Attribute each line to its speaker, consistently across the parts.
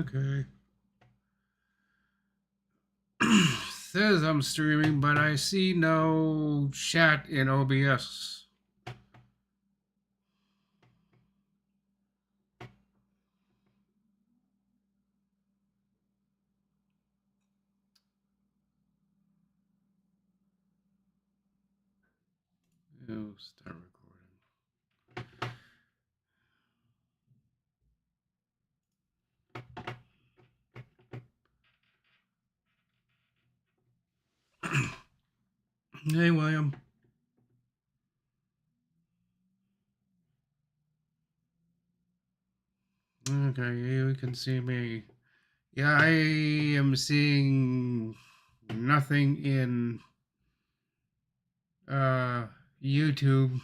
Speaker 1: Okay. Says I'm streaming, but I see no chat in OBS. Oh, start recording. Hey, William. Okay, you can see me. Yeah, I am seeing nothing in YouTube,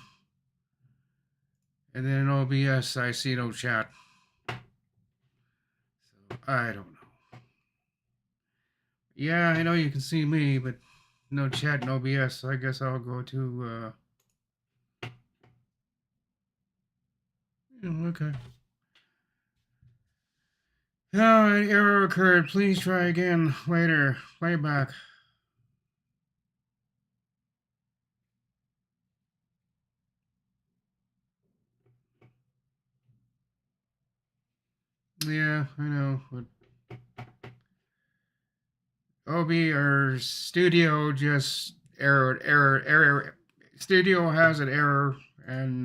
Speaker 1: and then in OBS I see no chat. So I don't know. Yeah, I know you can see me, but no chat in OBS. So I guess I'll go to. Okay. Oh, an error occurred. Please try again later. Playback. Yeah, I know. But OB or Studio just error. Studio has an error and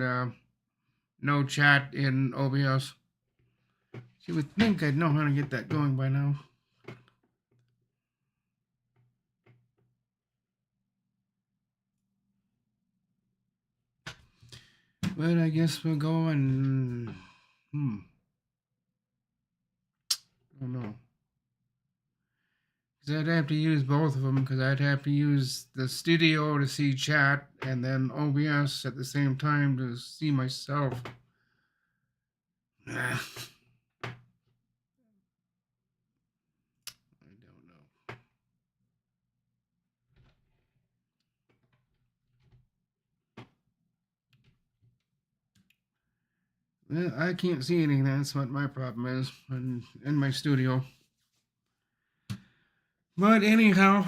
Speaker 1: no chat in OBS. You would think I'd know how to get that going by now. But I guess we'll go and I don't know. Because I'd have to use both of them, because I'd have to use the studio to see chat and then OBS at the same time to see myself. I don't know. Well, I can't see anything. That's what my problem is in my studio. But anyhow,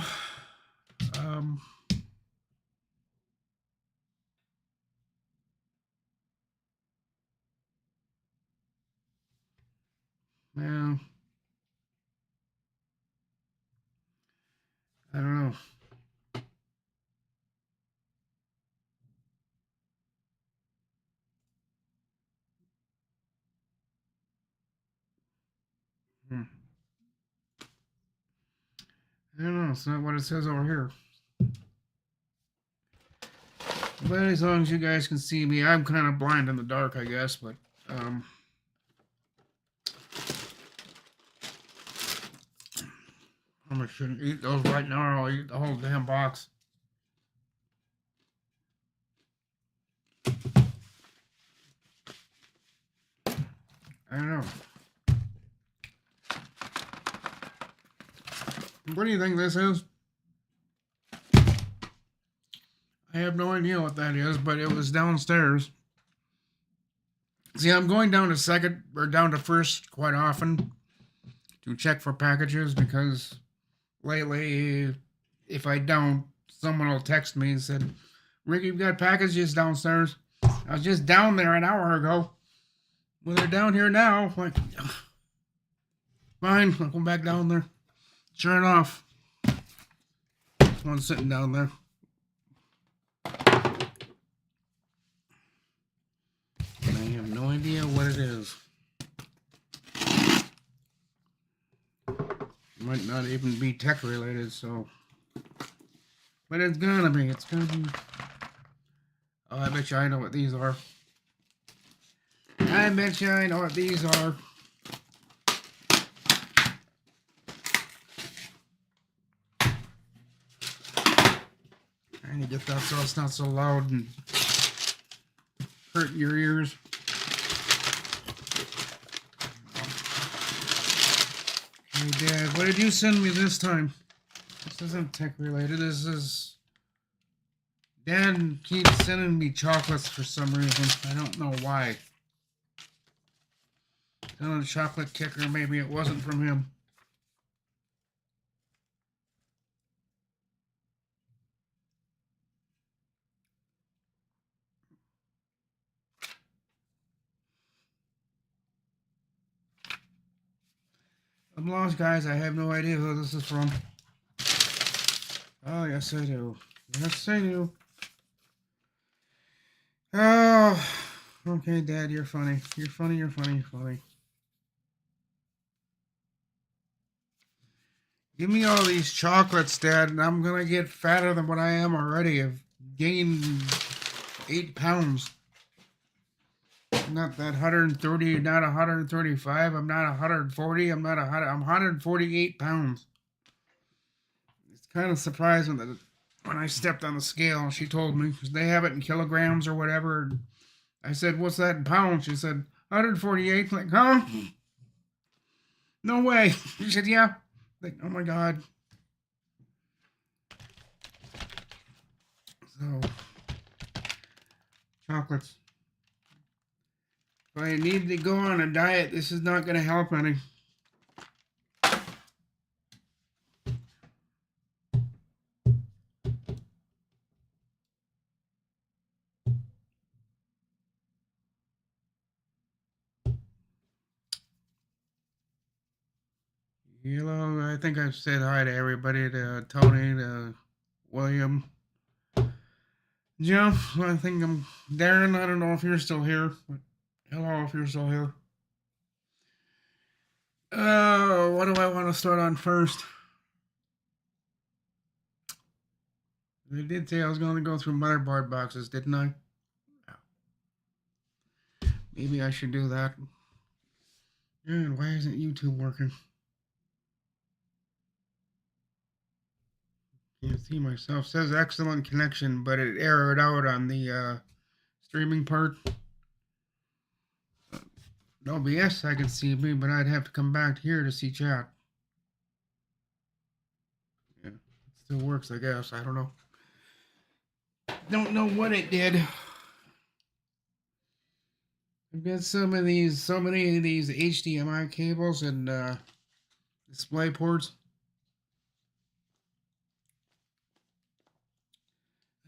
Speaker 1: well, I don't know. I don't know. It's not what it says over here. But as long as you guys can see me, I'm kind of blind in the dark, I guess. But I shouldn't eat those right now, or I'll eat the whole damn box. I don't know. What do you think this is? I have no idea what that is, but it was downstairs. See, I'm going down to second or down to first quite often to check for packages, because lately, if I don't, someone will text me and said, "Ricky, you've got packages downstairs." I was just down there an hour ago. Well, they're down here now. Like, fine, I'll come back down there. Sure enough, one's sitting down there. And I have no idea what it is. It might not even be tech related, so. But it's gonna be. It's gonna be. Oh, I bet you I know what these are. I bet you I know what these are. Trying to get that so it's not so loud and hurting your ears. Hey, Dad, what did you send me this time? This isn't tech related. This is... Dad keeps sending me chocolates for some reason. I don't know why. On a chocolate kicker, maybe it wasn't from him. I'm lost, guys. I have no idea who this is from. Oh, yes, I do. Yes, I do. Oh, okay, Dad, you're funny. You're funny, you're funny, you're funny. Give me all these chocolates, Dad, and I'm gonna get fatter than what I am already. I've gained 8 pounds. I'm not that 130, not 135. I'm not 140. I'm not 100. I'm 148 pounds. It's kind of surprising that when I stepped on the scale, she told me, because they have it in kilograms or whatever. I said, "What's that in pounds?" She said, 148. Like, huh? No way. She said, "Yeah." Like, oh my God. So, chocolates. If I need to go on a diet, this is not going to help any. Hello, I think I've said hi to everybody, to Tony, to William, Jeff. I think I'm Darren. I don't know if you're still here. But hello, if you're still here. What do I want to start on first? I did say I was going to go through motherboard boxes, didn't I? Maybe I should do that. And why isn't YouTube working? Can't see myself. It says excellent connection, but it errored out on the streaming part. OBS, I can see me, but I'd have to come back here to see chat. Yeah, it still works, I guess. I don't know. Don't know what it did. I've got so many of these HDMI cables and display ports.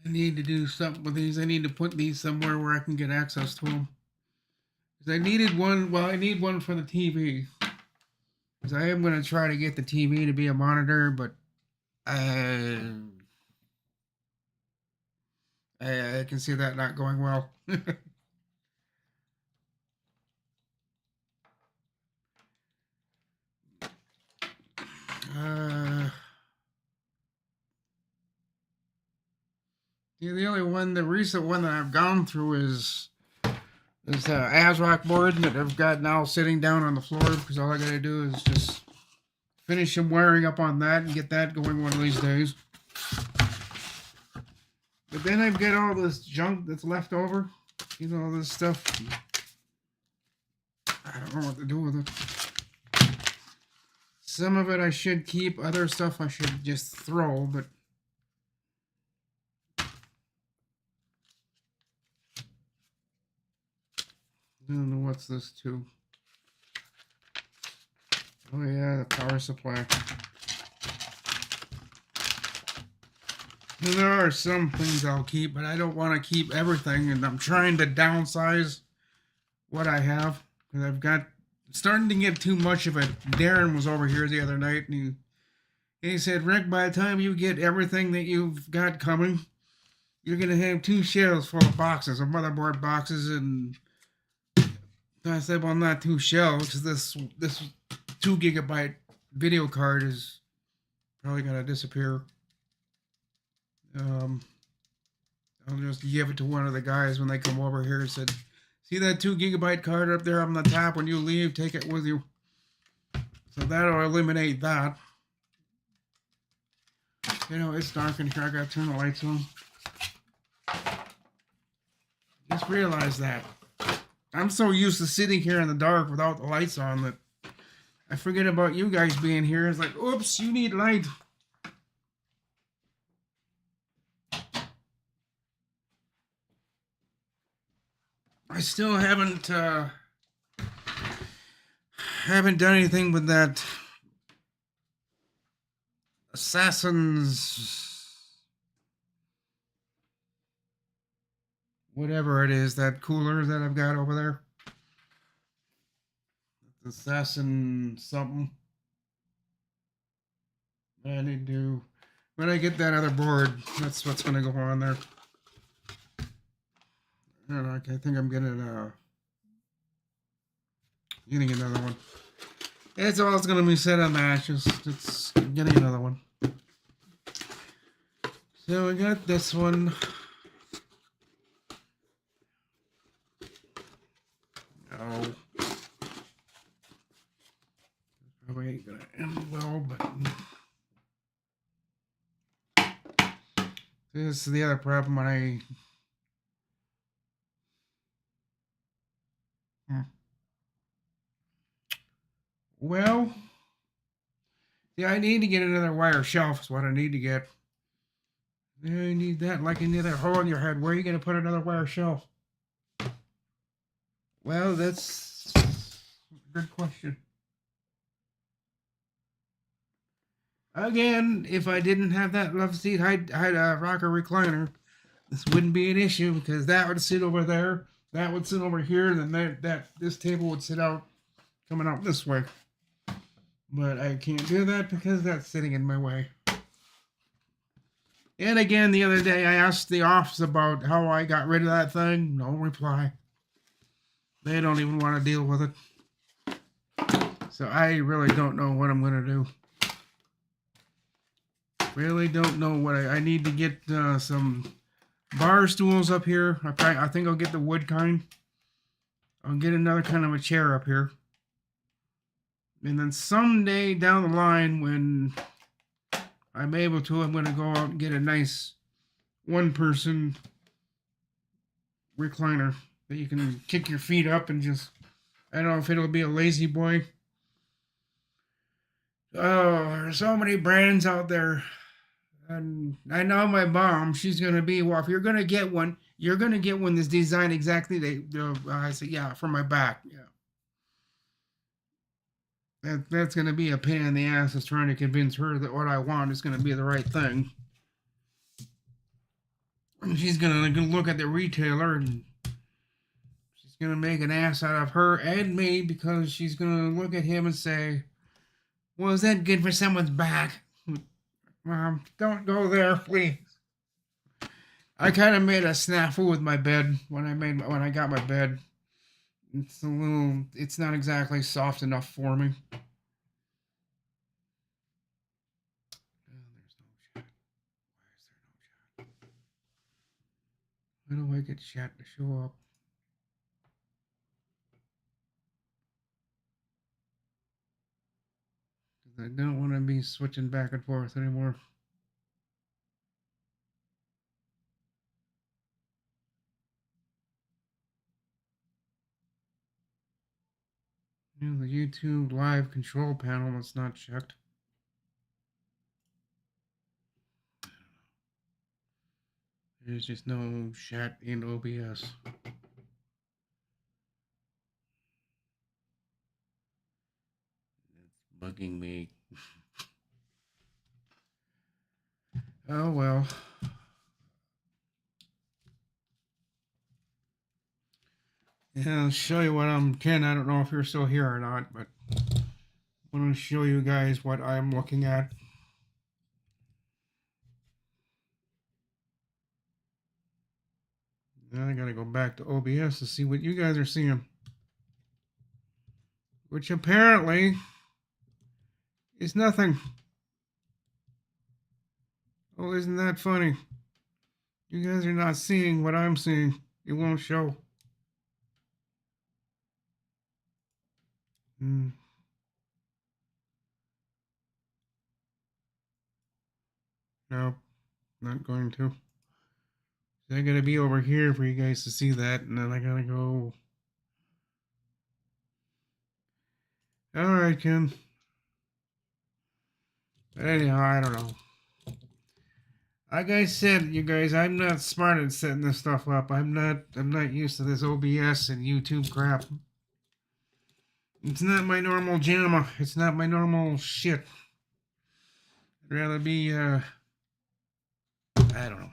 Speaker 1: I need to do something with these. I need to put these somewhere where I can get access to them. Because I needed one. Well, I need one for the TV. Because I am going to try to get the TV to be a monitor, but I can see that not going well. The only one, the recent one that I've gone through is ASRock board that I've got now sitting down on the floor, because all I got to do is just finish some wiring up on that and get that going one of these days. But then I've got all this junk that's left over. You know, all this stuff. I don't know what to do with it. Some of it I should keep. Other stuff I should just throw, but I don't know what's this too. Oh yeah, the power supply. And there are some things I'll keep, but I don't want to keep everything, and I'm trying to downsize what I have, because I've got starting to get too much of it. Darren was over here the other night, and he said, "Rick, by the time you get everything that you've got coming, you're gonna have 2 shelves full of boxes, of motherboard boxes." And I said, "Well, not 2 shelves. This 2 gigabyte video card is probably gonna disappear. I'll just give it to one of the guys when they come over here." And said, "See that 2 gigabyte card up there on the top? When you leave, take it with you." So that'll eliminate that. You know, it's dark in here. I gotta turn the lights on. Just realized that. I'm so used to sitting here in the dark without the lights on that I forget about you guys being here. It's like, oops, you need light. I still haven't haven't done anything with that Assassin's, whatever it is, that cooler that I've got over there. Assassin something. I need to, when I get that other board, that's what's going to go on there. I don't know, I think I'm getting another one. That's all it's going to be said on that. It's getting another one. So we got this one. No. Probably ain't going to end well, but this is the other problem when I... Well, yeah, I need to get another wire shelf is what I need to get. I need that like another hole in your head. Where are you going to put another wire shelf? Well, that's a good question. Again, if I didn't have that love seat I'd rocker recliner, this wouldn't be an issue because that would sit over there, that would sit over here, and then this table would sit out, coming out this way. But I can't do that because that's sitting in my way. And again, the other day I asked the office about how I got rid of that thing. No reply. They don't even want to deal with it. So I really don't know what I'm going to do. Really don't know what I need to get some bar stools up here. I think I'll get the wood kind. I'll get another kind of a chair up here. And then someday down the line when I'm able to, I'm going to go out and get a nice one-person recliner that you can kick your feet up and just, I don't know if it'll be a lazy boy. Oh, there's so many brands out there. And I know my mom, she's going to be, well, if you're going to get one, you're going to get one that's designed exactly. I said, yeah, for my back. Yeah. That's going to be a pain in the ass is trying to convince her that what I want is going to be the right thing. And she's going to look at the retailer and she's going to make an ass out of her and me because she's going to look at him and say, well, is that good for someone's back? Mom, don't go there, please. I kind of made a snafu with my bed when I got my bed. It's not exactly soft enough for me. There's no chat. Why is there no chat? Why do I get chat to show up? I don't want to be switching back and forth anymore. The YouTube live control panel is not checked. There's just no chat in OBS. It's bugging me. Oh well. Yeah, I'll show you what I'm Ken. I don't know if you're still here or not, but I want to show you guys what I'm looking at. Now I gotta go back to OBS to see what you guys are seeing. Which apparently is nothing. Oh, isn't that funny? You guys are not seeing what I'm seeing. It won't show. No, not going to. I gotta be over here for you guys to see that, and then I gotta go. Alright, Ken. But anyhow, I don't know. Like I said, you guys, I'm not smart at setting this stuff up. I'm not used to this OBS and YouTube crap. It's not my normal JAMA. It's not my normal shit. I'd rather be, I don't know.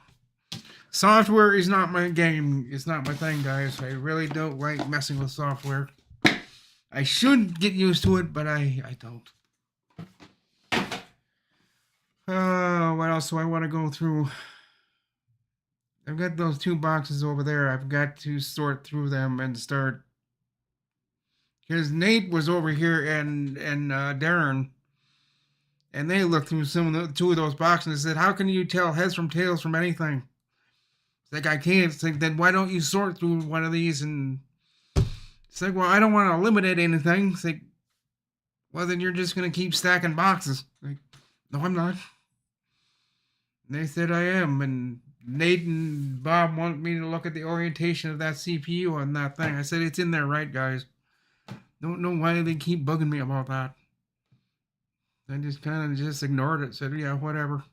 Speaker 1: Software is not my game. It's not my thing, guys. I really don't like messing with software. I should get used to it, but I don't. What else do I want to go through? I've got those 2 boxes over there. I've got to sort through them and start. Because Nate was over here and Darren, and they looked through some of the 2 of those boxes and said, "How can you tell heads from tails from anything?" It's like, I can't. It's like, then why don't you sort through one of these? And it's like, well, I don't want to eliminate anything. It's like, well, then you're just gonna keep stacking boxes. Like, no, I'm not. And they said I am, and Nate and Bob want me to look at the orientation of that CPU on that thing. I said, it's in there, right, guys? Don't know why they keep bugging me about that. I just kind of just ignored it. Said, yeah, whatever.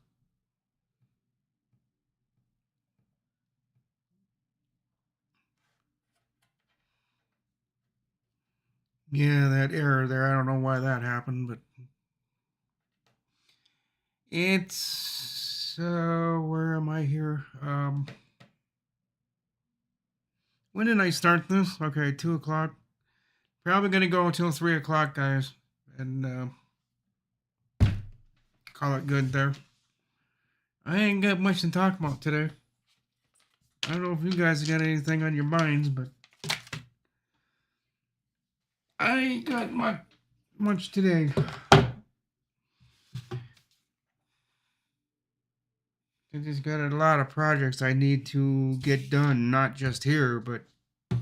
Speaker 1: Yeah, that error there. I don't know why that happened, but it's where am I here? When did I start this? Okay, 2 o'clock. Probably gonna go until 3 o'clock, guys, and call it good there. I ain't got much to talk about today. I don't know if you guys got anything on your minds, but I ain't got much today. I just got a lot of projects I need to get done, not just here, but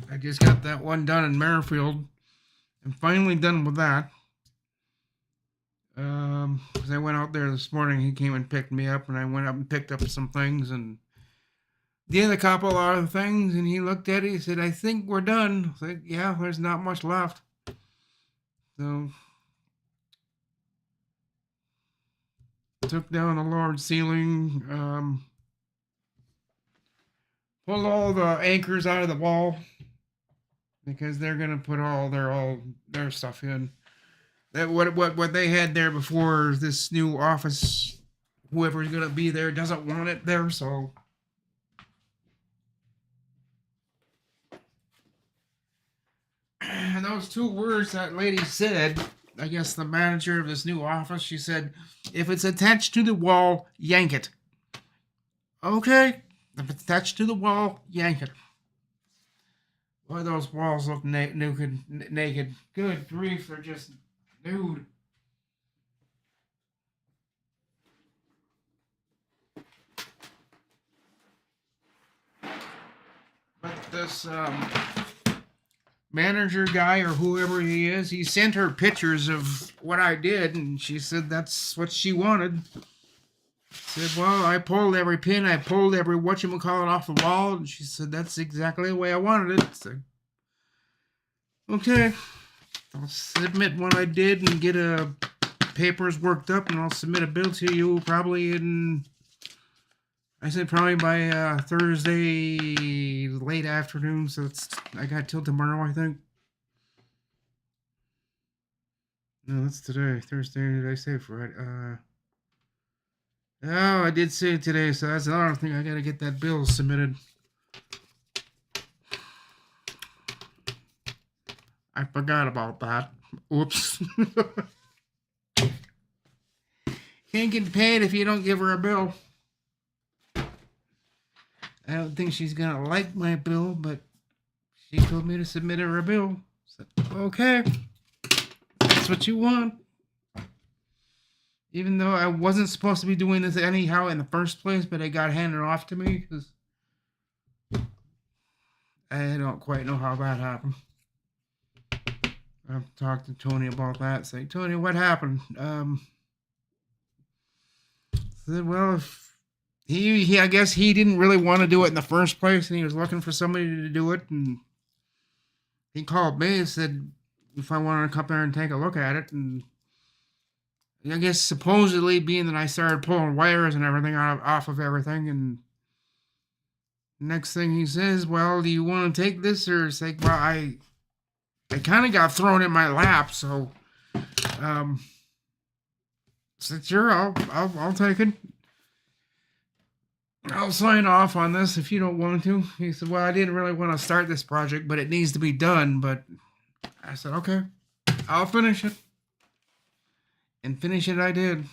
Speaker 1: I just got that one done in Merrifield. I'm finally done with that. Because I went out there this morning, he came and picked me up, and I went up and picked up some things and did a couple other things, and he looked at it, he said, "I think we're done." I said, "Yeah, there's not much left." So, took down the large ceiling, pulled all the anchors out of the wall, because they're gonna put all their stuff in. That what they had there before, this new office, whoever's gonna be there doesn't want it there, so and those 2 words that lady said, I guess the manager of this new office, she said, "If it's attached to the wall, yank it." Okay, if it's attached to the wall, yank it. Boy, those walls look naked. Good grief, they're just nude. But this manager guy or whoever he is, he sent her pictures of what I did, and she said that's what she wanted. Said, well, I pulled every pin, I pulled every whatchamacallit off the wall, and she said that's exactly the way I wanted it. So, okay, I'll submit what I did and get papers worked up, and I'll submit a bill to you probably in, I said probably by Thursday late afternoon, so I got till tomorrow, I think. No, that's today. Thursday, did I say Friday? Oh, I did say today, so that's another thing. I gotta get that bill submitted. I forgot about that. Oops. Can't get paid if you don't give her a bill. I don't think she's gonna like my bill, but she told me to submit her a bill. So, okay, that's what you want. Even though I wasn't supposed to be doing this anyhow in the first place, but it got handed off to me because I don't quite know how that happened. I've talked to Tony about that. Say, Tony, what happened? Said, well, if he I guess he didn't really want to do it in the first place, and he was looking for somebody to do it, and he called me and said if I wanted to come there and take a look at it, and I guess supposedly being that I started pulling wires and everything off of everything, and next thing he says, well, do you want to take this? Or it's like, well, it kind of got thrown in my lap, so said, sure, I'll take it. I'll sign off on this if you don't want to. He said, well, I didn't really want to start this project, but it needs to be done. But I said, okay, I'll finish it. And finish it I did.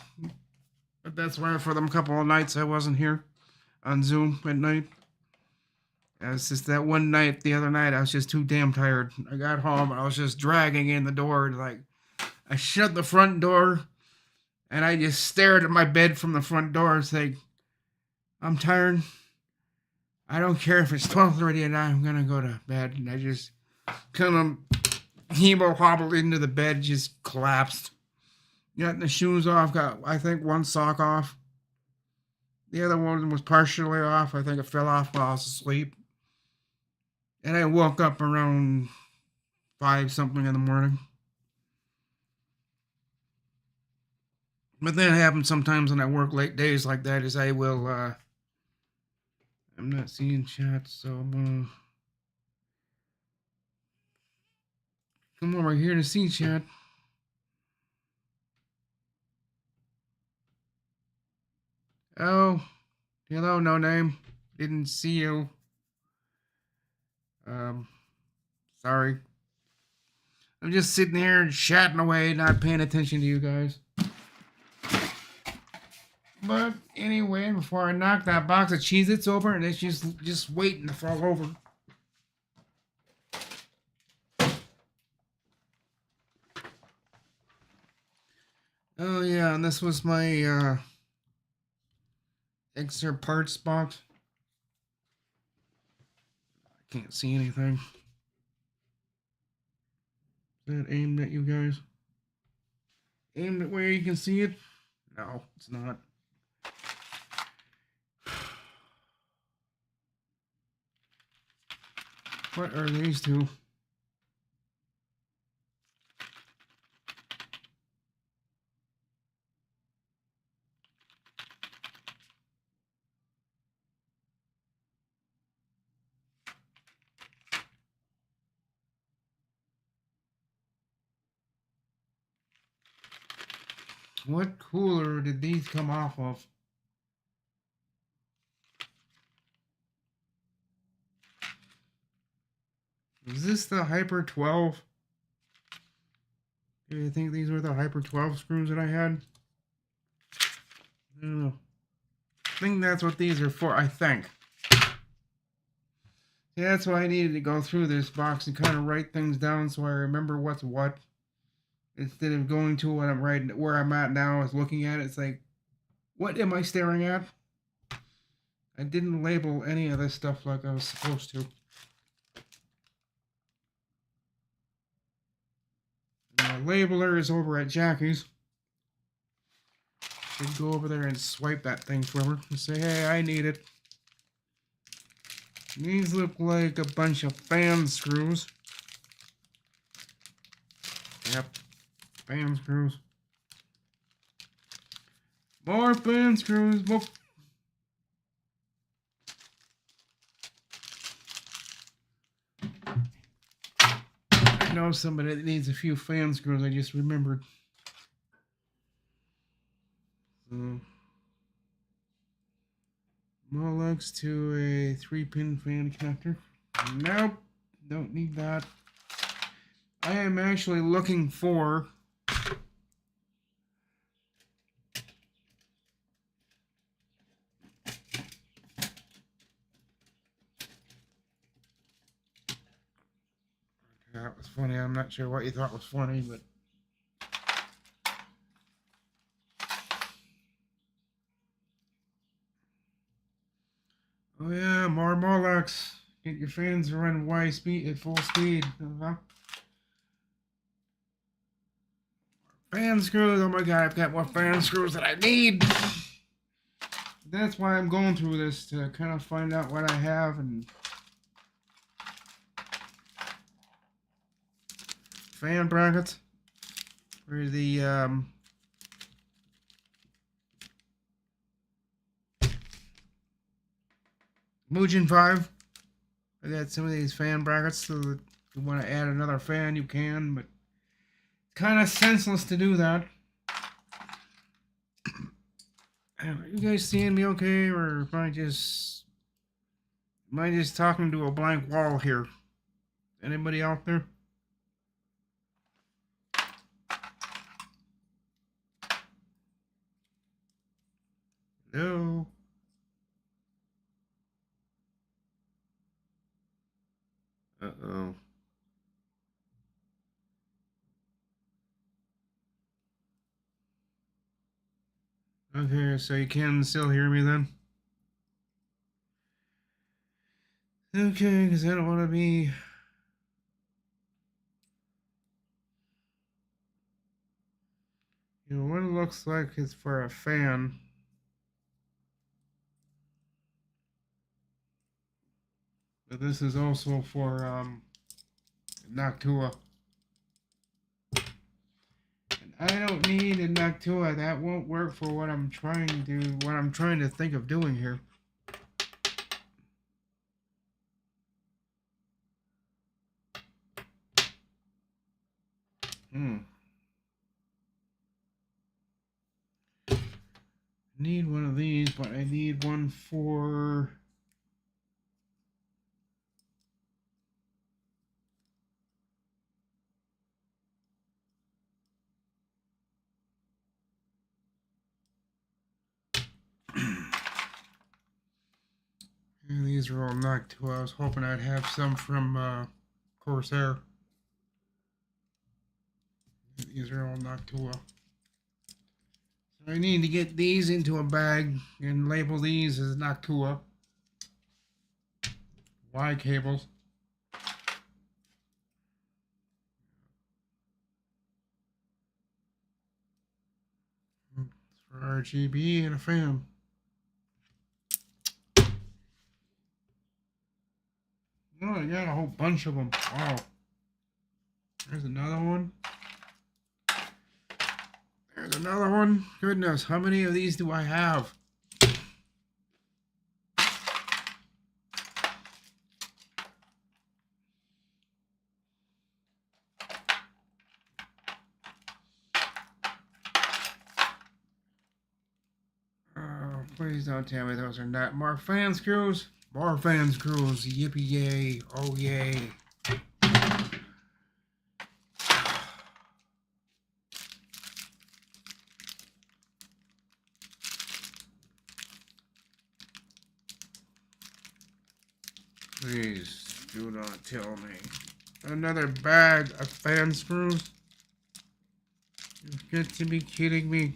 Speaker 1: But that's why for them couple of nights I wasn't here on Zoom at night. It was just that one night, the other night, I was just too damn tired. I got home, I was just dragging in the door. Like, I shut the front door, and I just stared at my bed from the front door and said, I'm tired. I don't care if it's 12:30 at night, I'm going to go to bed. And I just kind of hobbled into the bed, just collapsed. Got the shoes off, got, I think, one sock off. The other one was partially off. I think it fell off while I was asleep. And I woke up around 5 something in the morning. But that happens sometimes when I work late days like that, is I will, I'm not seeing chat, so I'm gonna come over here to see chat. Oh, hello, no name. Didn't see you. Sorry. I'm just sitting here and chatting away, not paying attention to you guys. But anyway, before I knock that box of Cheez-Its over, and it's just waiting to fall over. Oh yeah, and this was my extra parts box. I can't see anything. Is that aimed at you guys? Aimed at where you can see it? No, it's not. What are these two? What cooler did these come off of? Is this the Hyper 12? Do you think these were the Hyper 12 screws that I had? I don't know. I think that's what these are for, I think. Yeah, that's why I needed to go through this box and kind of write things down so I remember what's what. Instead of going to what I'm writing, where I'm at now, is looking at it, it's like, what am I staring at? I didn't label any of this stuff like I was supposed to. My labeler is over at Jackie's. Should go over there and swipe that thing for her and say, hey, I need it. These look like a bunch of fan screws. Yep, fan screws. More fan screws. Whoop. I know somebody that needs a few fan screws, I just remembered. So, Molex to a 3-pin fan connector. Nope, don't need that. I am actually looking for that was funny. I'm not sure what you thought was funny, but oh yeah, more Molex. Get your fans to run Y speed at full speed. Fan screws. Oh my god, I've got more fan screws than I need. That's why I'm going through this, to kind of find out what I have. And fan brackets for the Mugen 5. I got some of these fan brackets to you want to add another fan, you can, but it's kind of senseless to do that. Are you guys seeing me okay, or am I just talking to a blank wall here? Anybody out there? Hello? Uh-oh. Okay, so you can still hear me then? Okay, because I don't want to be... You know, what it looks like is for a fan. But this is also for, Noctua. And I don't need a Noctua. That won't work for what I'm trying to think of doing here. I need one of these, but I need one for... And these are all Noctua. I was hoping I'd have some from Corsair. These are all Noctua. So I need to get these into a bag and label these as Noctua Y cables. It's for RGB and a fan. Oh, I got a whole bunch of them. Wow. There's another one. There's another one. Goodness, how many of these do I have? Please don't tell me those are not more fan screws. More fan screws. Yippee yay. Oh yay. Please do not tell me. Another bag of fan screws? You've got to be kidding me.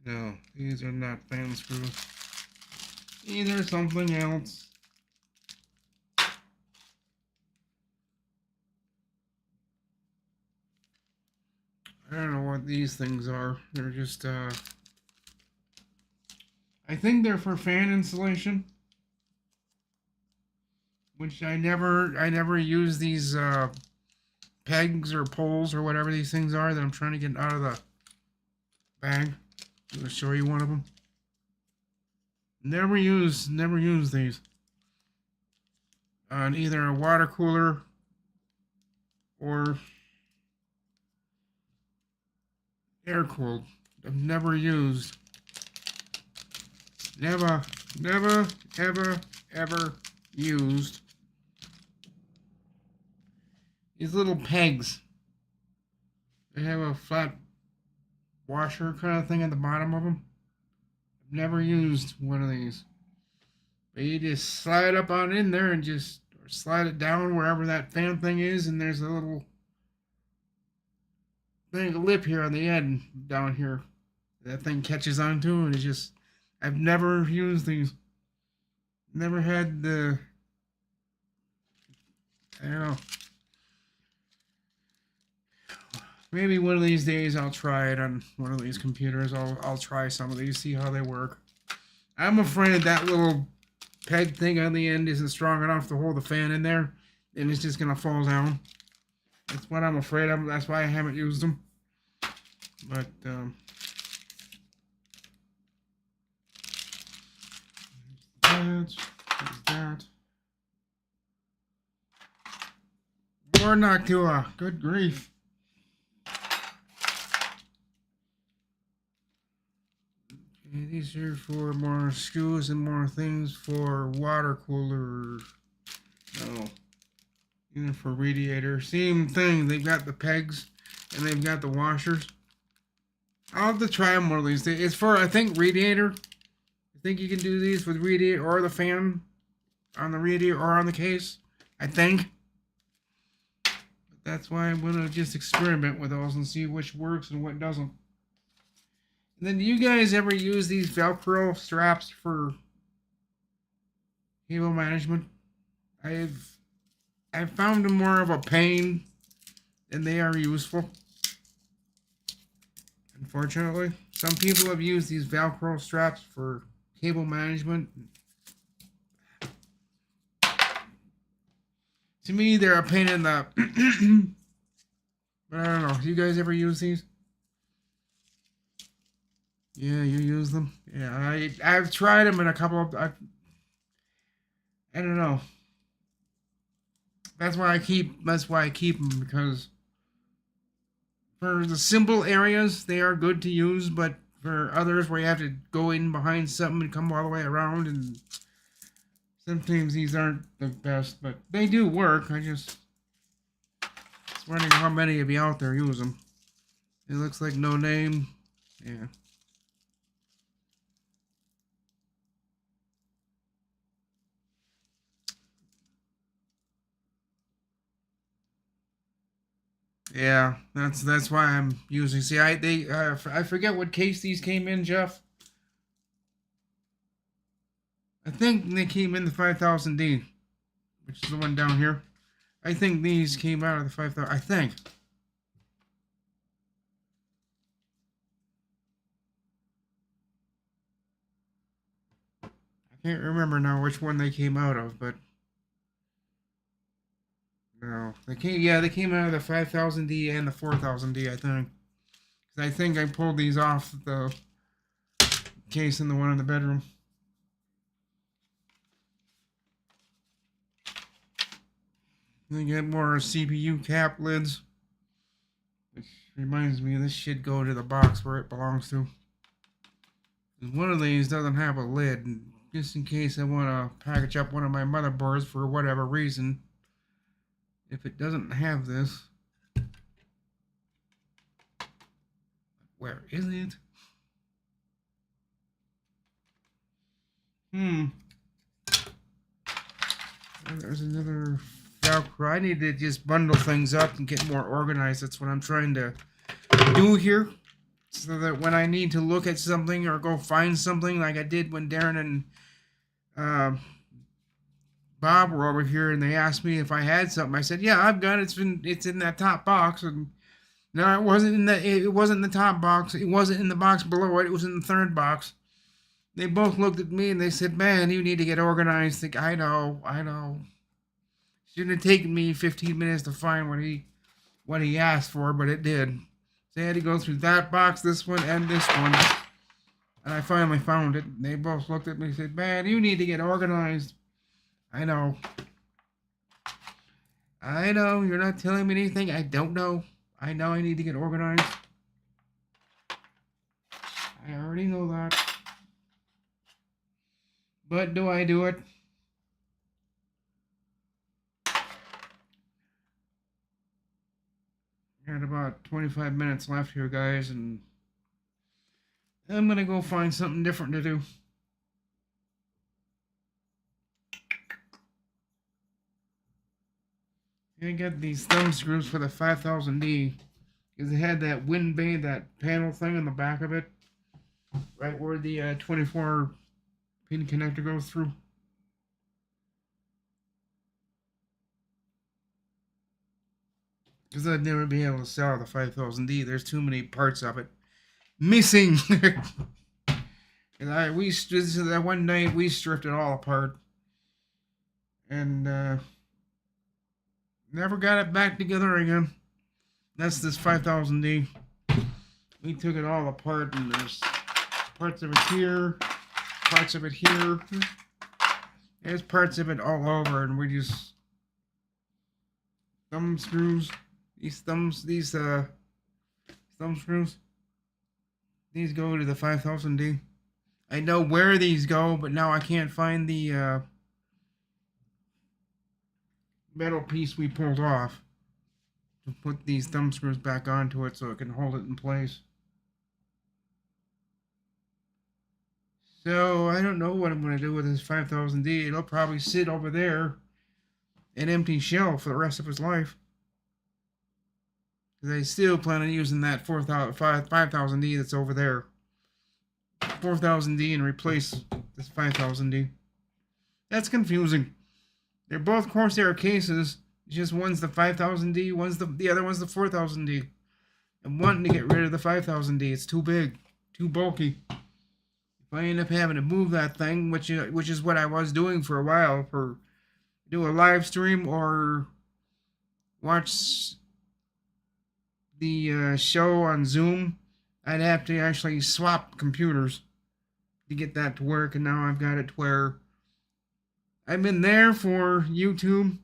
Speaker 1: No, these are not fan screws. These are something else. I don't know what these things are. They're just, I think they're for fan insulation. Which I never use these, pegs or poles or whatever these things are that I'm trying to get out of the bag. I'm going to show you one of them. Never use these on either a water cooler or air cooled. I've never used. Never, ever used these little pegs. They have a flat washer kind of thing at the bottom of them. I've never used one of these. But you just slide up on in there and just slide it down wherever that fan thing is, and there's a little thing, a lip here on the end down here. That thing catches onto, and it's just, I've never used these. Never had the, I don't know. Maybe one of these days I'll try it on one of these computers. I'll try some of these, see how they work. I'm afraid that little peg thing on the end isn't strong enough to hold the fan in there, and it's just gonna fall down. That's what I'm afraid of. That's why I haven't used them. But Or Noctua. Good grief. Okay, these are for more screws and more things for water cooler. No. Even for radiator. Same thing. They've got the pegs and they've got the washers. I'll have to try them one of these days. It's for, I think, radiator. I think you can do these with radiator or the fan on the radiator or on the case. I think. But that's why I'm going to just experiment with those and see which works and what doesn't. And then do you guys ever use these Velcro straps for cable management? I've found them more of a pain than they are useful. Unfortunately, some people have used these Velcro straps for cable management. To me, they're a pain in the... But I don't know. Do you guys ever use these? Yeah, you use them? Yeah, I've tried them in a couple of... I don't know. That's why I keep them, because for the simple areas, they are good to use, but for others where you have to go in behind something and come all the way around, and sometimes these aren't the best, but they do work. I just wondering how many of you out there use them. It looks like no name. Yeah. Yeah, that's why I'm using. See, I forget what case these came in, Jeff. I think they came in the 5000D, which is the one down here. I think these came out of the 5000. I think. I can't remember now which one they came out of, but no, they came out of the 5000D and the 4000D, I think. I think I pulled these off the case in the one in the bedroom. They get more CPU cap lids, which reminds me, this should go to the box where it belongs to. One of these doesn't have a lid, just in case I want to package up one of my motherboards for whatever reason. If it doesn't have this, where is it? There's another Velcro. I need to just bundle things up and get more organized. That's what I'm trying to do here. So that when I need to look at something or go find something, like I did when Darren and Bob were over here and they asked me if I had something. I said, yeah, I've got it. It's in that top box. And no, it wasn't in the top box. It wasn't in the box below it. It was in the third box. They both looked at me and they said, man, you need to get organized. Like, I know. Shouldn't have taken me 15 minutes to find what he asked for, but it did. So I had to go through that box, this one, and this one. And I finally found it. They both looked at me and said, man, you need to get organized. I know. You're not telling me anything I don't know. I know I need to get organized. I already know that. But do I do it? Got about 25 minutes left here, guys, and I'm gonna go find something different to do. I got these thumb screws for the 5000D because it had that wind bay, that panel thing on the back of it, right where the 24 pin connector goes through. Because I'd never be able to sell the 5000D. There's too many parts of it missing. And that one night we stripped it all apart and never got it back together again. That's this 5000D. We took it all apart, and there's parts of it here, parts of it here. There's parts of it all over, and we just thumb screws. These thumb screws. These go to the 5000D. I know where these go, but now I can't find the metal piece we pulled off to put these thumb screws back onto it so it can hold it in place. So I don't know what I'm going to do with this 5000D. It'll probably sit over there, an empty shell for the rest of its life. Because I still plan on using that 5000D that's over there. 4000D and replace this 5000D. That's confusing. They're both Corsair cases. Just one's the 5000D, the other one's the 4000D. I'm wanting to get rid of the 5000D. It's too big, too bulky. If I end up having to move that thing, which is what I was doing for a while, for do a live stream or watch the show on Zoom, I'd have to actually swap computers to get that to work, and now I've got it to where I'm in there for YouTube,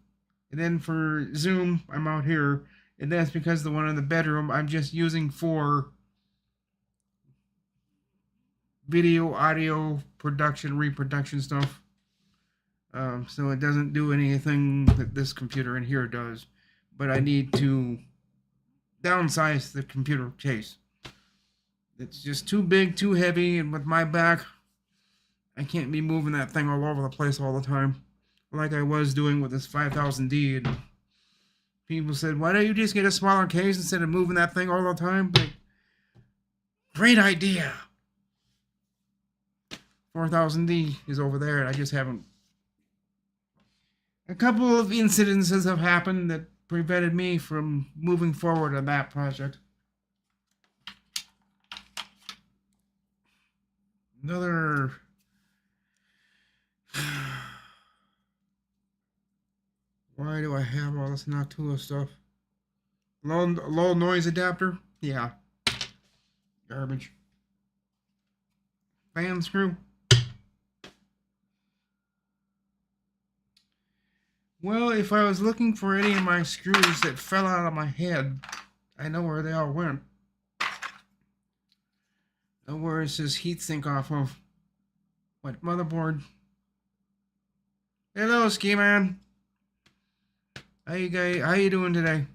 Speaker 1: and then for Zoom, I'm out here, and that's because the one in the bedroom I'm just using for video, audio, production, reproduction stuff. So it doesn't do anything that this computer in here does, but I need to downsize the computer case. It's just too big, too heavy, and with my back, I can't be moving that thing all over the place all the time, like I was doing with this 5000D. And people said, why don't you just get a smaller case instead of moving that thing all the time? But great idea. 4000D is over there, and I just haven't. A couple of incidences have happened that prevented me from moving forward on that project. Another why do I have all this Noctua stuff? Low noise adapter? Yeah. Garbage. Fan screw? Well, if I was looking for any of my screws that fell out of my head, I know where they all went. Where is this heatsink off of? What, motherboard? Hello, Ski Man. How you doing today?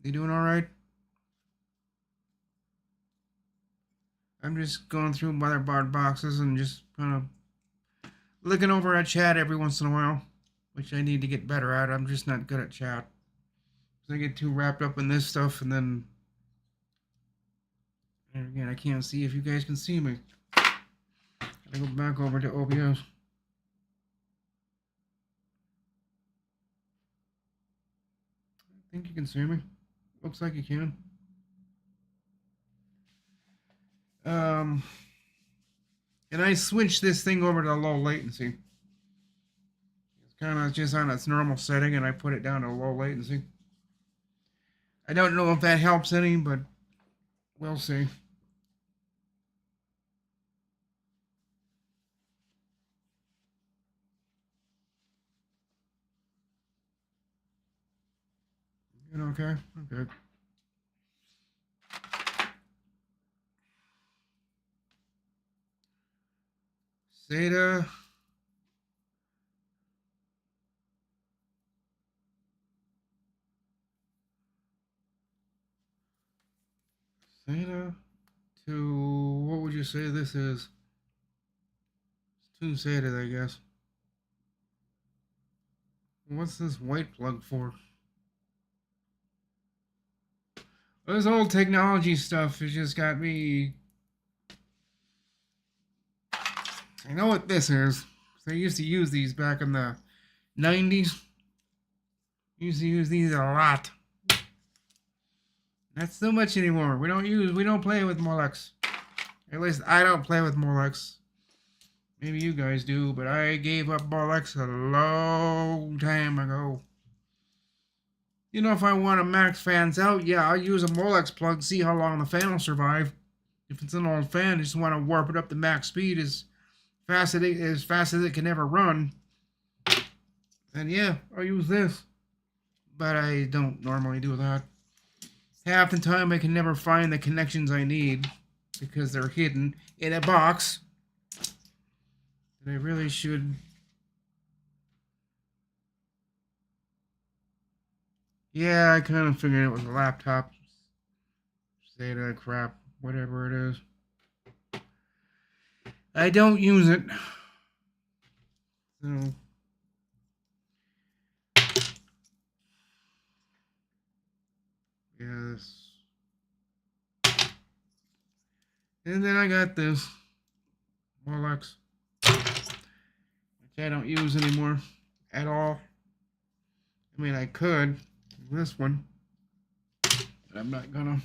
Speaker 1: You doing all right? I'm just going through motherboard boxes and just kind of looking over at chat every once in a while, which I need to get better at. I'm just not good at chat. I get too wrapped up in this stuff, and then again, I can't see if you guys can see me. I go back over to OBS. I think you can see me. Looks like you can. And I switched this thing over to low latency. It's kind of just on its normal setting, and I put it down to low latency. I don't know if that helps any, but we'll see. You okay? Okay. SATA. SATA to, what would you say this is? It's 2 SATA, I guess. What's this white plug for? This old technology stuff has just got me. I know what this is. I used to use these back in the 90s. Used to use these a lot. Not so much anymore. We don't play with Molex. At least I don't play with Molex. Maybe you guys do, but I gave up Molex a long time ago. You know, if I want to max fans out, yeah, I'll use a Molex plug, see how long the fan will survive. If it's an old fan, I just want to warp it up to max speed as fast as it can ever run. And yeah, I'll use this. but I don't normally do that. Half the time I can never find the connections I need because they're hidden in a box. And I really should... Yeah, I kind of figured it was a laptop. SATA crap, whatever it is. I don't use it. So... Yes. And then I got this Molex, which I don't use anymore at all. I mean, I could. This one. But I'm not gonna.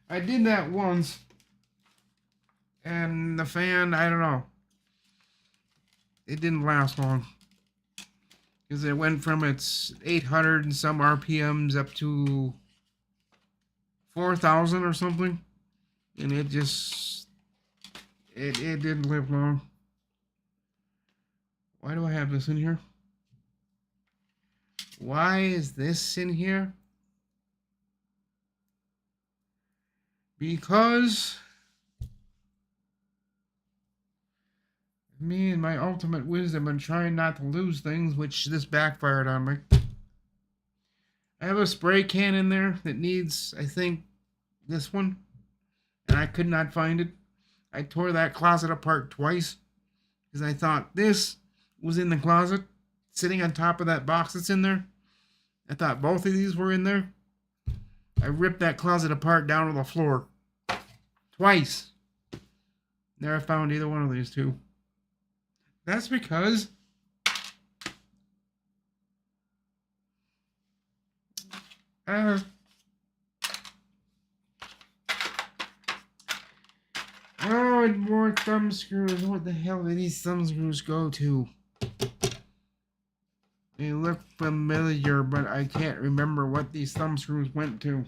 Speaker 1: I did that once. And the fan, I don't know. It didn't last long. Because it went from its 800 and some RPMs up to 4,000 or something. And it just... It didn't live long. Why do I have this in here? Why is this in here? Because me and my ultimate wisdom and trying not to lose things, which this backfired on me. I have a spray can in there that needs, I think, this one. And I could not find it. I tore that closet apart twice. Because I thought this was in the closet, sitting on top of that box that's in there. I thought both of these were in there. I ripped that closet apart down to the floor. Twice. Never found either one of these two. That's because oh, and more thumb screws. What the hell do these thumb screws go to? They look familiar, but I can't remember what these thumb screws went to.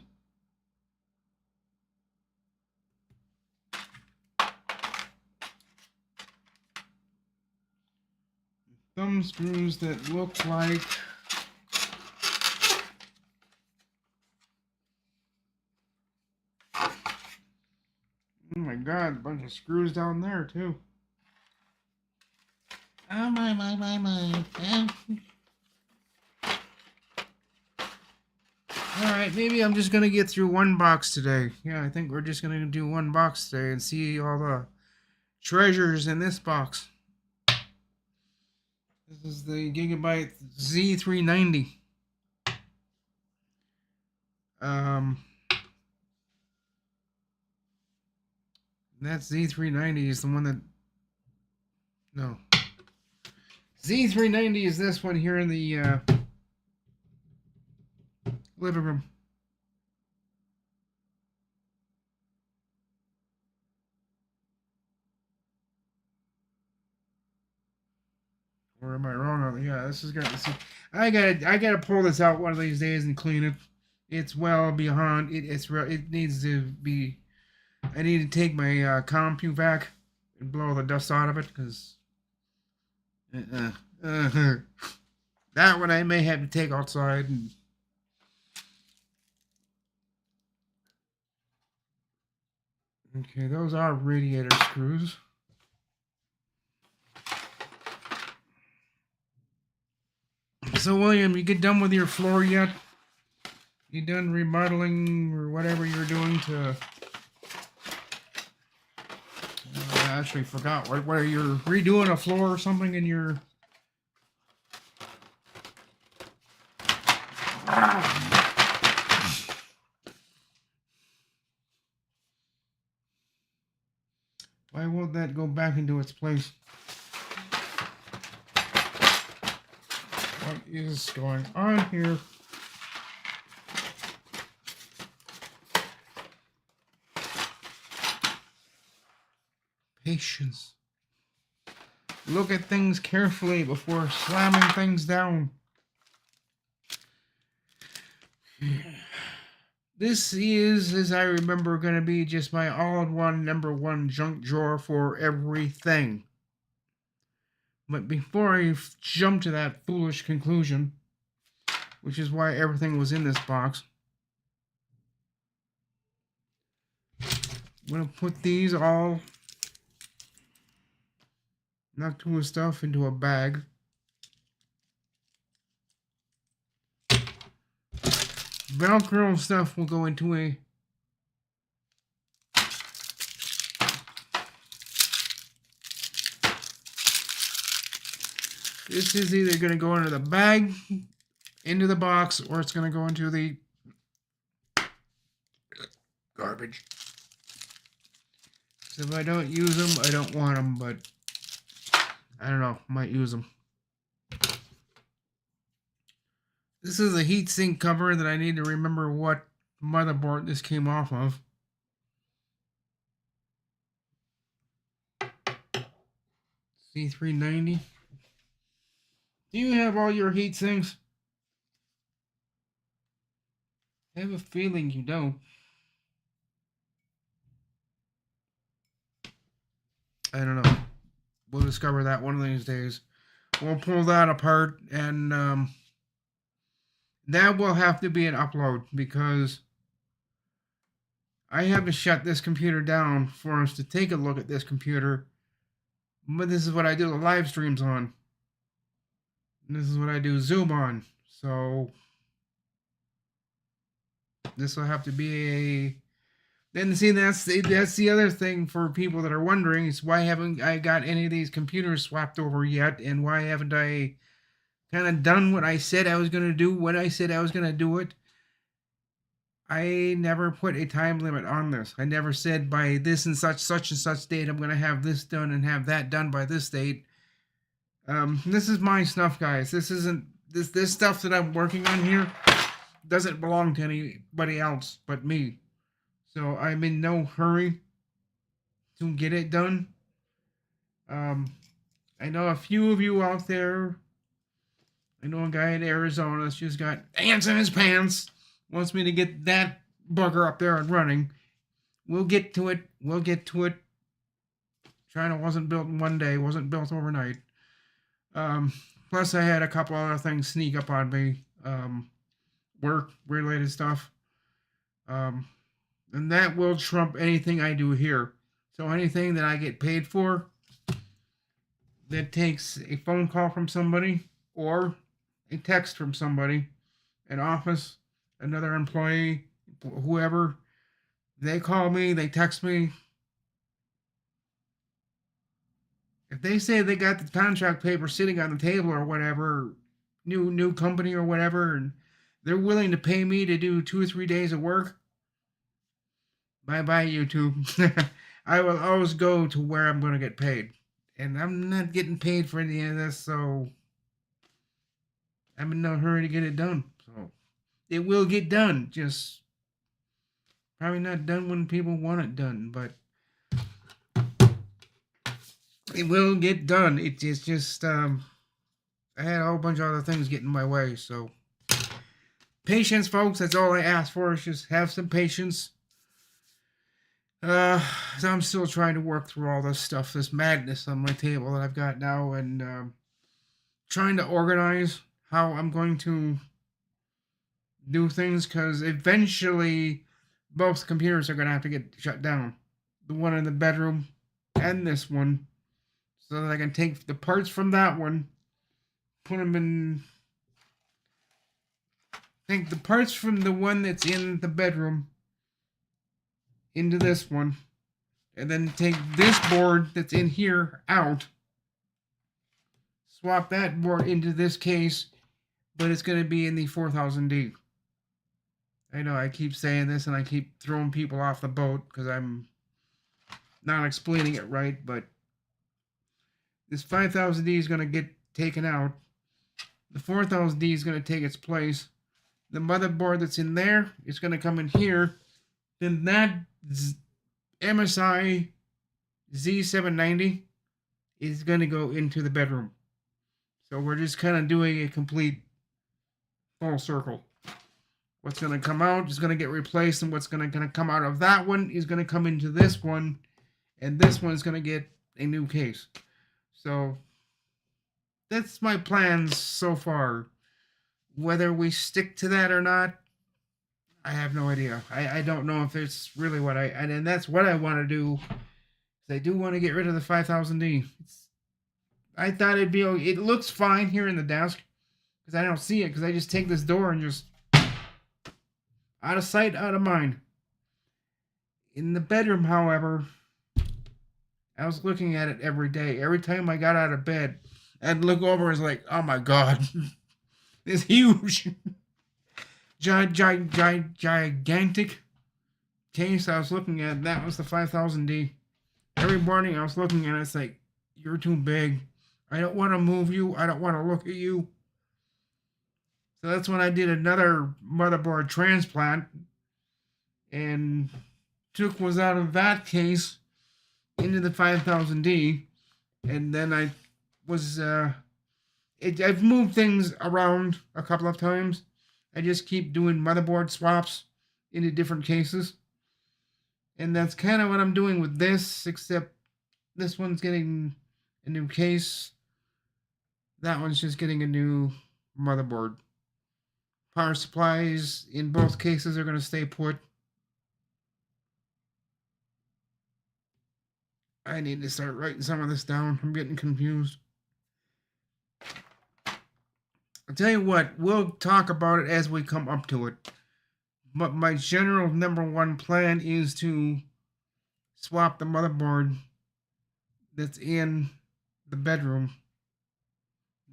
Speaker 1: Thumb screws that look like... Oh my god, a bunch of screws down there too. Oh my. Alright, maybe I'm just gonna get through one box today. Yeah, I think we're just gonna do one box today and see all the treasures in this box. This is the Gigabyte Z390. That Z390 is the one that... No. Z390 is this one here in the living room. Or am I wrong? Yeah, this has got to see. I gotta pull this out one of these days and clean it. It's well beyond it. It needs to be. I need to take my compu vac and blow the dust out of it because that one I may have to take outside and. Okay, those are radiator screws. So, William, you get done with your floor yet? You done remodeling or whatever you're doing to... I actually forgot. What are you redoing a floor or something in your... Why won't that go back into its place? What is going on here? Patience. Look at things carefully before slamming things down. This is, as I remember, going to be just my all-in-one #1 junk drawer for everything. But before I jump to that foolish conclusion, which is why everything was in this box. I'm going to put these all, Noctua stuff, into a bag. Velcro stuff will go into a this is either going to go into the bag, into the box, or it's going to go into the garbage. So if I don't use them, I don't want them, but I don't know, might use them. This is a heatsink cover that I need to remember what motherboard this came off of. C390. Do you have all your heatsinks? I have a feeling you don't. I don't know. We'll discover that one of these days. We'll pull that apart, and that will have to be an upload, because I have to shut this computer down for us to take a look at this computer. But this is what I do the live streams on. And this is what I do Zoom on. So this will have to be a... Then see, that's the other thing for people that are wondering, is why haven't I got any of these computers swapped over yet, and why haven't I kind of done what I said I was going to do when I said I was going to do it. I never put a time limit on this. I never said by this and such date I'm going to have this done and have that done by this date. This is my stuff, guys. This isn't this stuff that I'm working on here doesn't belong to anybody else but me. So I'm in no hurry to get it done. I know a few of you out there. I know a guy in Arizona that's just got ants in his pants. Wants me to get that bugger up there and running. We'll get to it. We'll get to it. China wasn't built in one day. Wasn't built overnight. Plus, I had a couple other things sneak up on me. Work-related stuff. And that will trump anything I do here. So anything that I get paid for that takes a phone call from somebody or a text from somebody, an office, another employee, whoever, they call me, they text me. If they say they got the contract paper sitting on the table or whatever, new company or whatever, and they're willing to pay me to do 2 or 3 days of work, bye-bye, YouTube. I will always go to where I'm going to get paid. And I'm not getting paid for any of this, so I'm in no hurry to get it done. So it will get done, just probably not done when people want it done, but it will get done. It's just, I had a whole bunch of other things get in my way, so patience, folks. That's all I ask for, is just have some patience. So I'm still trying to work through all this stuff, this madness on my table that I've got now, and trying to organize how I'm going to do things, because eventually both computers are going to have to get shut down. The one in the bedroom and this one, so that I can take the parts from that one, put them in... Take the parts from the one that's in the bedroom into this one, and then take this board that's in here out, swap that board into this case, but it's going to be in the 4000D. I know I keep saying this and I keep throwing people off the boat because I'm not explaining it right, but this 5000D is going to get taken out. The 4000D is going to take its place. The motherboard that's in there is going to come in here. Then that MSI Z790 is going to go into the bedroom. So we're just kind of doing a complete full circle. What's going to come out is going to get replaced, and what's going to come out of that one is going to come into this one, and this one is going to get a new case. So that's my plans so far. Whether we stick to that or not, I have no idea. I don't know if it's really what and that's what I want to do. I do want to get rid of the 5000D. I thought it'd be, it looks fine here in the desk because I don't see it because I just take this door and just out of sight, out of mind. In the bedroom, however, I was looking at it every day. Every time I got out of bed, I'd look over and was like, oh my God, it's huge. Gigantic case I was looking at, that was the 5000D. Every morning I was looking at it, it's like, you're too big. I don't want to move you. I don't want to look at you. So that's when I did another motherboard transplant and was out of that case into the 5000D. And then I was, I've moved things around a couple of times. I just keep doing motherboard swaps into different cases. And that's kind of what I'm doing with this, except this one's getting a new case. That one's just getting a new motherboard. Power supplies in both cases are going to stay put. I need to start writing some of this down. I'm getting confused. I'll tell you what, we'll talk about it as we come up to it. But my general #1 plan is to swap the motherboard that's in the bedroom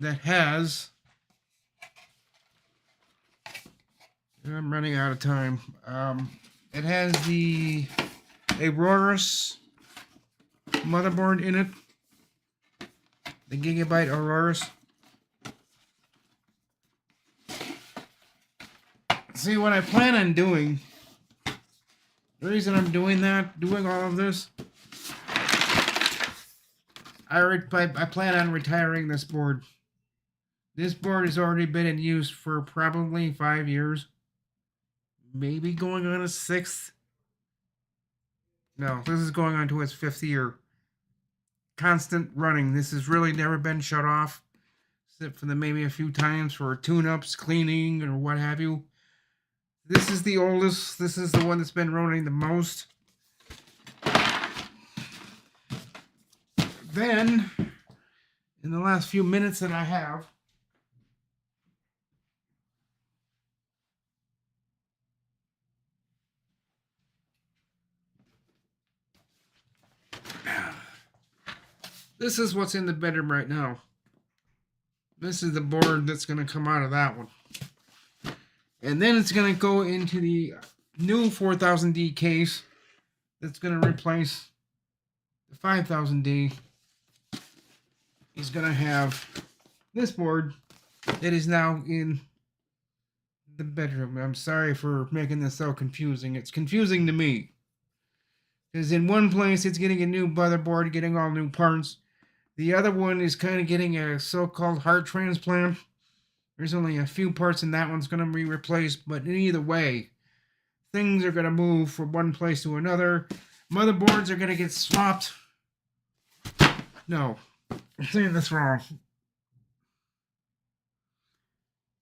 Speaker 1: that has, I'm running out of time. It has the Aurora's motherboard in it, the Gigabyte Aurora's. See, what I plan on doing, the reason I'm doing all of this, I plan on retiring this board. This board has already been in use for probably 5 years. Maybe going on a 6th. No, this is going on to its 5th year. Constant running. This has really never been shut off, except for maybe a few times for tune-ups, cleaning, or what have you. This is the oldest. This is the one that's been running the most. Then, in the last few minutes that I have, this is what's in the bedroom right now. This is the board that's going to come out of that one. And then it's going to go into the new 4000D case that's going to replace the 5000D. He's going to have this board that is now in the bedroom. I'm sorry for making this so confusing. It's confusing to me. Because in one place it's getting a new motherboard, getting all new parts. The other one is kind of getting a so-called heart transplant. There's only a few parts in that one's going to be replaced, but in either way, things are going to move from one place to another. Motherboards are going to get swapped. No, I'm saying this wrong.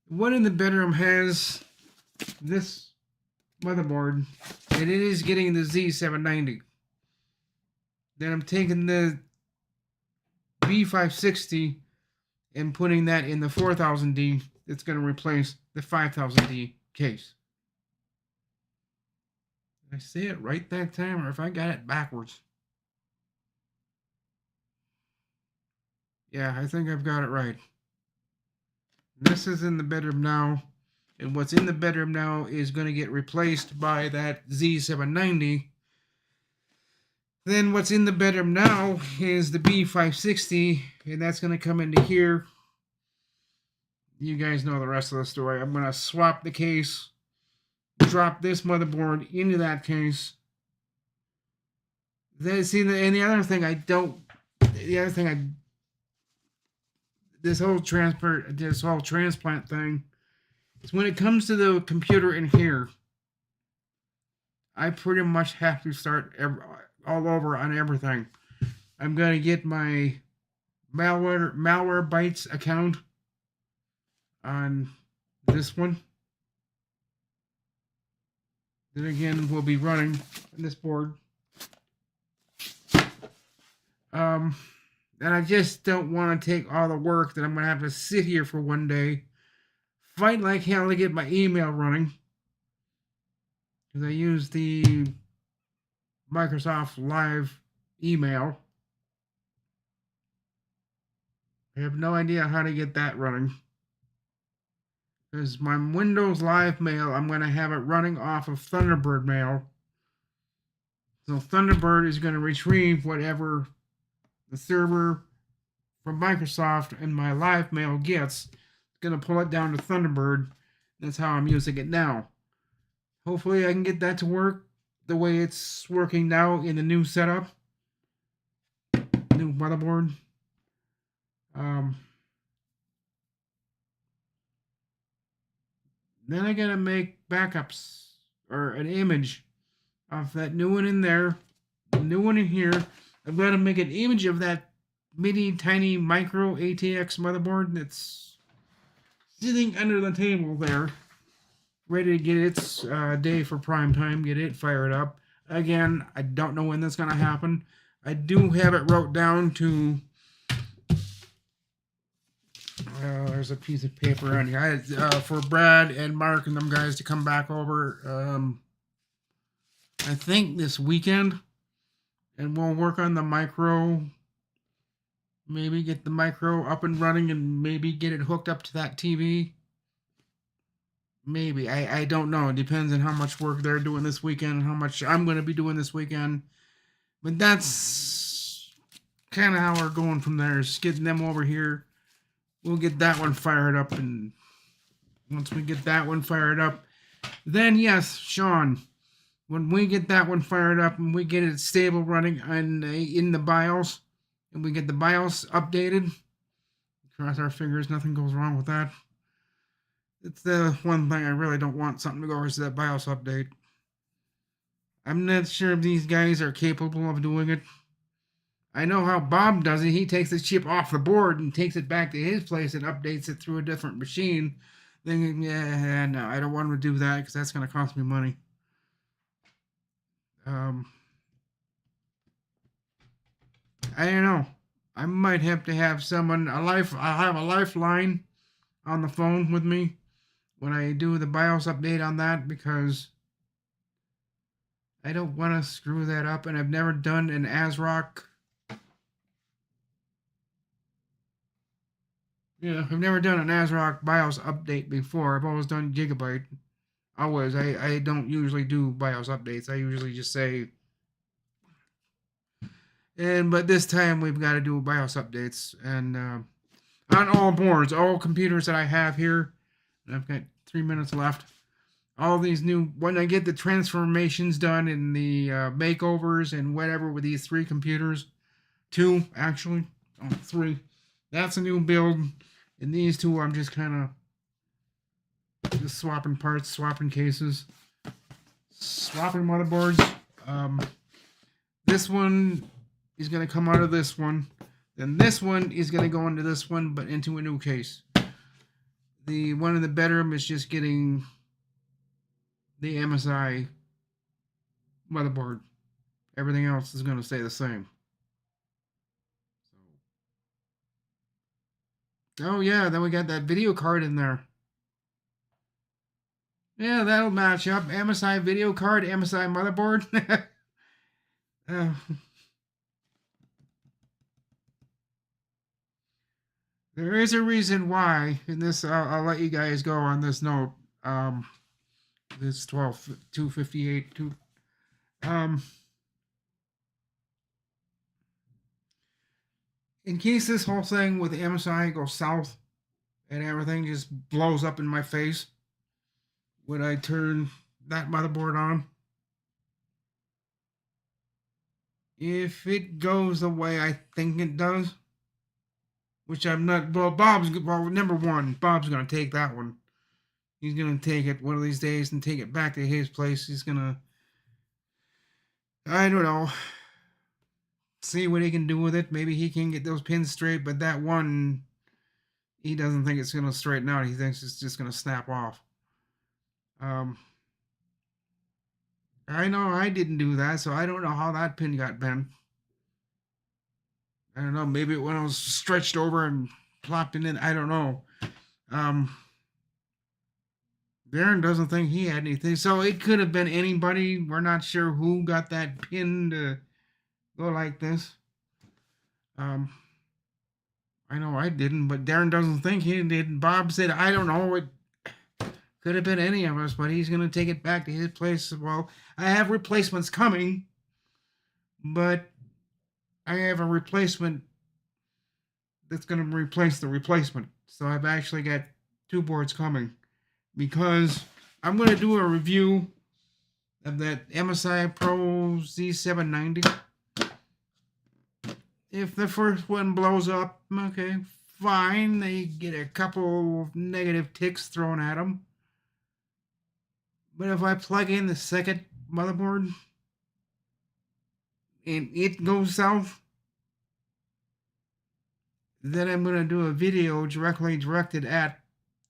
Speaker 1: The one in the bedroom has this motherboard, and it is getting the Z790. Then I'm taking the B560 and putting that in the 4000D. It's going to replace the 5000D case. Did I say it right that time, or if I got it backwards? Yeah, I think I've got it right. This is in the bedroom now, and what's in the bedroom now is going to get replaced by that Z790. Then what's in the bedroom now is the B560, and that's going to come into here. You guys know the rest of the story. I'm going to swap the case, drop this motherboard into that case. Then see, and the other thing this whole transplant thing is when it comes to the computer in here, I pretty much have to start all over on everything. I'm going to get my Malwarebytes account on this one. Then again, we'll be running on this board. And I just don't want to take all the work that I'm going to have to sit here for one day, fight like hell to get my email running. Because I use the Microsoft Live email. I have no idea how to get that running. Because my Windows Live Mail, I'm going to have it running off of Thunderbird Mail. So Thunderbird is going to retrieve whatever the server from Microsoft and my Live Mail gets. It's going to pull it down to Thunderbird. That's how I'm using it now. Hopefully I can get that to work the way it's working now in the new setup. New motherboard. Then I gotta make backups or an image of that new one in there, the new one in here. I've got to make an image of that mini tiny micro ATX motherboard that's sitting under the table there, ready to get its day for prime time, get it fired up. Again, I don't know when that's gonna happen. I do have it wrote down to. There's a piece of paper on here for Brad and Mark and them guys to come back over. I think this weekend, and we'll work on the micro. Maybe get the micro up and running, and maybe get it hooked up to that TV. Maybe I don't know. It depends on how much work they're doing this weekend, and how much I'm going to be doing this weekend. But that's kind of how we're going from there. Is getting them over here. We'll get that one fired up, and once we get that one fired up, then yes, Sean, when we get that one fired up and we get it stable running in the BIOS, and we get the BIOS updated, cross our fingers, nothing goes wrong with that. It's the one thing I really don't want something to go is that BIOS update. I'm not sure if these guys are capable of doing it. I know how Bob does it. He takes the chip off the board and takes it back to his place and updates it through a different machine. Thinking, yeah, no, I don't want to do that because that's going to cost me money. I don't know. I might have to have someone, I'll have a lifeline on the phone with me when I do the BIOS update on that, because I don't want to screw that up, and I've never done an ASRock. Yeah, I've never done an ASRock BIOS update before. I've always done Gigabyte. Always. I don't usually do BIOS updates. I usually just say. But this time we've got to do BIOS updates. And on all boards, all computers that I have here. And I've got 3 minutes left. All these new, when I get the transformations done and the makeovers and whatever with these 3 computers. 2, actually. Oh, 3. That's a new build. And these 2, I'm just kind of just swapping parts, swapping cases, swapping motherboards. This one is going to come out of this one. Then this one is going to go into this one, but into a new case. The one in the bedroom is just getting the MSI motherboard. Everything else is going to stay the same. Oh yeah, then we got that video card in there. Yeah, that'll match up. MSI video card, MSI motherboard. There is a reason why, and this I'll let you guys go on this note. This 258. In case this whole thing with MSI goes south and everything just blows up in my face, would I turn that motherboard on? If it goes the way I think it does, which I'm not, number one, Bob's going to take that one. He's going to take it one of these days and take it back to his place. He's going to, I don't know, see what he can do with it. Maybe he can get those pins straight, but that one he doesn't think it's going to straighten out. He thinks it's just going to snap off. I know I didn't do that, so I don't know how that pin got bent. I don't know. Maybe when it was stretched over and plopped in, I don't know. Darren doesn't think he had anything, so it could have been anybody. We're not sure who got that pin to go like this. I know I didn't, but Darren doesn't think he did. Bob said, I don't know. It could have been any of us, but he's going to take it back to his place. Well, I have replacements coming, but I have a replacement that's going to replace the replacement. So I've actually got 2 boards coming because I'm going to do a review of that MSI Pro Z790. If the first one blows up, okay, fine. They get a couple of negative ticks thrown at them. But if I plug in the second motherboard and it goes south, then I'm going to do a video directed at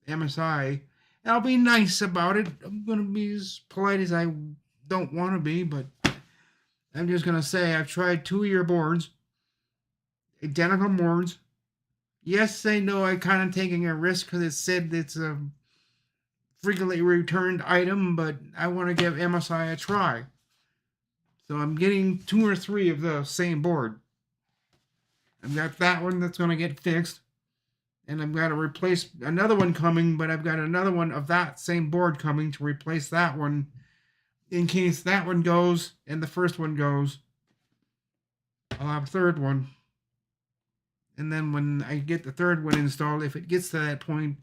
Speaker 1: MSI. I'll be nice about it. I'm going to be as polite as I don't want to be, but I'm just going to say I've tried 2 of your boards. Identical boards. Yes, I know I'm kind of taking a risk because it said it's a frequently returned item, but I want to give MSI a try. So I'm getting 2 or 3 of the same board. I've got that one that's going to get fixed, and I've got to replace another one coming, but I've got another one of that same board coming to replace that one in case that one goes and the first one goes. I'll have a third one. And then when I get the third one installed, if it gets to that point,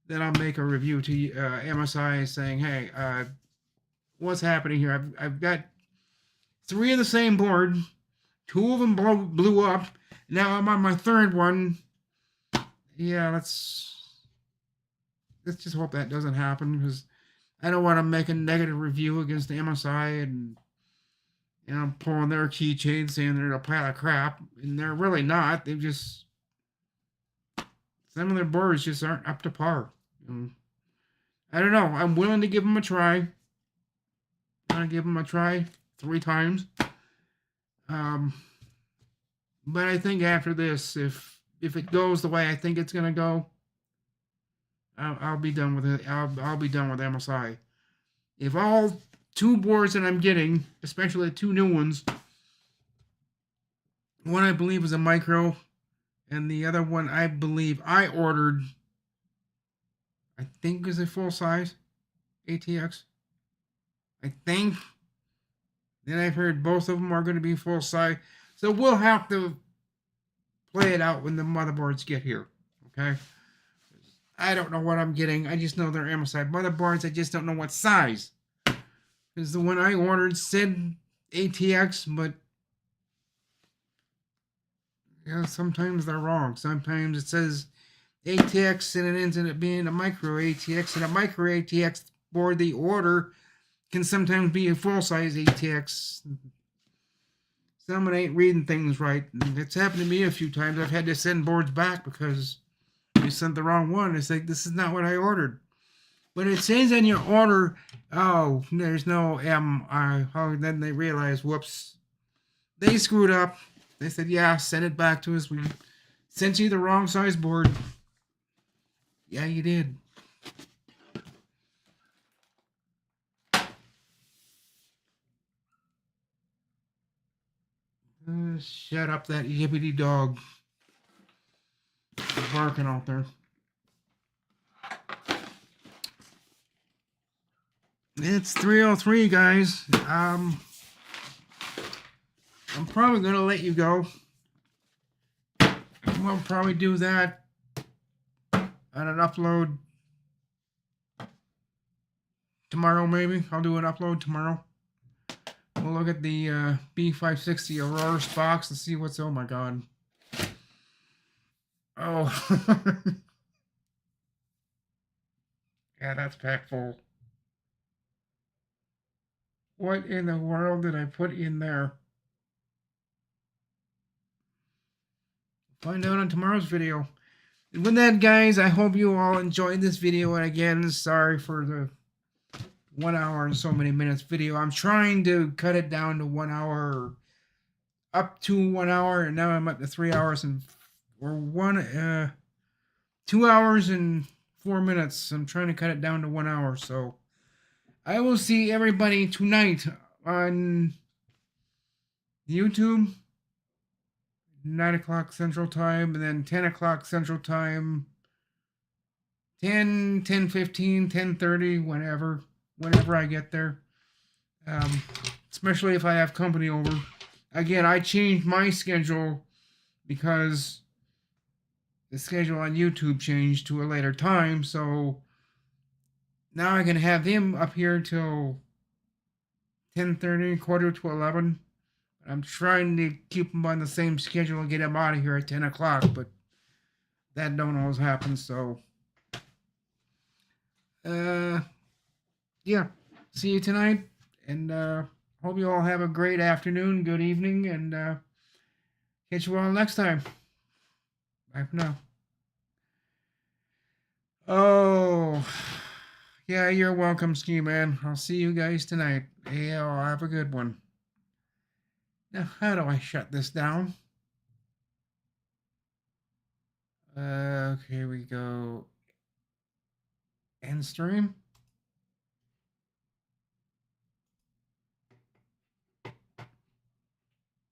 Speaker 1: then I'll make a review to MSI saying, hey, what's happening here? I've got 3 of the same board. 2 of them blew up. Now I'm on my third one. Yeah, let's just hope that doesn't happen because I don't want to make a negative review against the MSI and pulling their keychain saying they're a pile of crap, and they're really not. They've just some of their boards just aren't up to par. I don't know. I'm willing to give them a try. I'm gonna give them a try 3 times. But I think after this, if it goes the way I think it's gonna go, I'll be done with it. I'll be done with MSI. If all 2 boards that I'm getting, especially the 2 new ones, one I believe is a micro, and the other one I believe I ordered, I think is a full size ATX. I think. Then I've heard both of them are going to be full size. So we'll have to play it out when the motherboards get here. Okay? I don't know what I'm getting. I just know they're MSI motherboards. I just don't know what size. Because the one I ordered said ATX, but sometimes they're wrong. Sometimes it says ATX and it ends up being a micro ATX, and a micro ATX board they order can sometimes be a full-size ATX. Someone ain't reading things right. And it's happened to me a few times. I've had to send boards back because they sent the wrong one. It's like, this is not what I ordered. But it says in your order, oh, there's no MI. Oh, then they realize, whoops, they screwed up. They said, yeah, send it back to us. We sent you the wrong size board. Yeah, you did. Shut up, that yippity dog. He's barking out there. It's 3:03, guys. I'm probably going to let you go. We'll probably do that on an upload tomorrow, maybe. I'll do an upload tomorrow. We'll look at the B560 Aurora box and see what's... Oh, my God. Oh. Yeah, that's packed full. What in the world did I put in there? Find out on tomorrow's video. With that, guys, I hope you all enjoyed this video. And again, sorry for the 1 hour and so many minutes video. I'm trying to cut it down to 1 hour, up to 1 hour, and now I'm up to 3 hours and 2 hours and 4 minutes. I'm trying to cut it down to 1 hour. So I will see everybody tonight on YouTube, 9 o'clock Central Time, and then 10 o'clock Central Time, 10:15, 10:30, whenever I get there. Especially if I have company over. Again, I changed my schedule because the schedule on YouTube changed to a later time, so now I can have them up here till 10:30, quarter to 11. I'm trying to keep them on the same schedule and get them out of here at 10 o'clock, but that don't always happen, so yeah, see you tonight, and hope you all have a great afternoon, good evening, and catch you all next time. Bye for now. Oh, yeah, you're welcome, Ski Man. I'll see you guys tonight. Hey, I'll have a good one. Now, how do I shut this down? Okay, we go end stream.